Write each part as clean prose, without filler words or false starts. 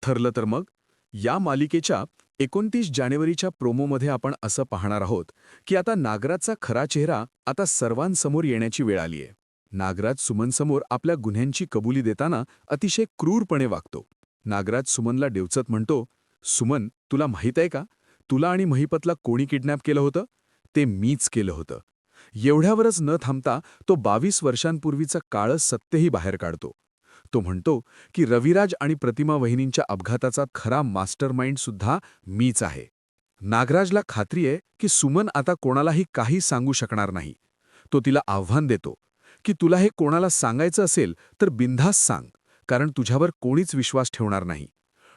ठरलं तर मग या मालिकेच्या 29 जानेवारीच्या प्रोमोमध्ये आपण असं पाहणार आहोत की आता नागराजचा खरा चेहरा आता सर्वांसमोर येण्याची वेळ आलीय. नागराज सुमनसमोर आपल्या गुन्ह्यांची कबुली देताना अतिशय क्रूरपणे वागतो. नागराज सुमनला डेवचत म्हणतो, सुमन, तुला माहीत आहे का, तुला आणि महिपतला कोणी किडनॅप केलं होतं? ते मीच केलं होतं. एवढ्यावरच न थांबता तो 22 वर्षांपूर्वीचं काळं सत्यही बाहेर काढतो. तो म्हणतो की रविराज आणि प्रतिमा वहिनींच्या अपघाताचा खरा मास्टरमाइंड सुद्धा मीच आहे. नागराजला खात्री आहे की सुमन आता कोणालाही काही सांगू शकणार नाही. तो तिला आव्हान देतो की तुला हे कोणाला सांगायचं असेल तर बिनधास्त सांग, कारण तुझ्यावर कोणीच विश्वास ठेवणार नाही.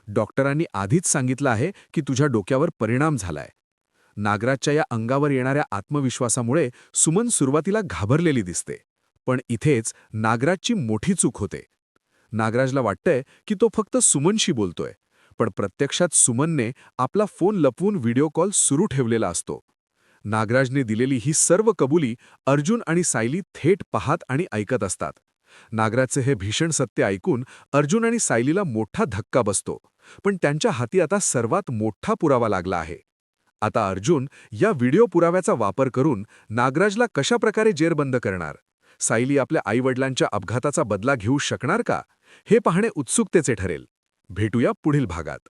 डॉक्टरांनी आधीच सांगितलं आहे की तुझ्या डोक्यावर परिणाम झालाय. नागराजच्या या अंगावर येणाऱ्या आत्मविश्वासामुळे सुमन सुरुवातीला घाबरलेली दिसते. पण इथेच नागराजची मोठी चूक होते. नागराजला वाटतंय की तो फक्त सुमनशी बोलतोय, पण प्रत्यक्षात सुमनने आपला फोन लपवून व्हिडिओ कॉल सुरू ठेवलेला असतो. नागराजने दिलेली ही सर्व कबुली अर्जुन आणि सायली थेट पाहत आणि ऐकत असतात. नागराजचे हे भीषण सत्य ऐकून अर्जुन आणि सायलीला मोठा धक्का बसतो. पण त्यांच्या हाती आता सर्वात मोठा पुरावा लागला आहे. आता अर्जुन या व्हिडिओ पुराव्याचा वापर करून नागराजला कशाप्रकारे जेरबंद करणार? सायली आपल्या आईवडिलांच्या अपघाताचा बदला घेऊ शकणार का? हे पाहणे उत्सुकतेचे ठरेल. भेटूया पुढील भागात.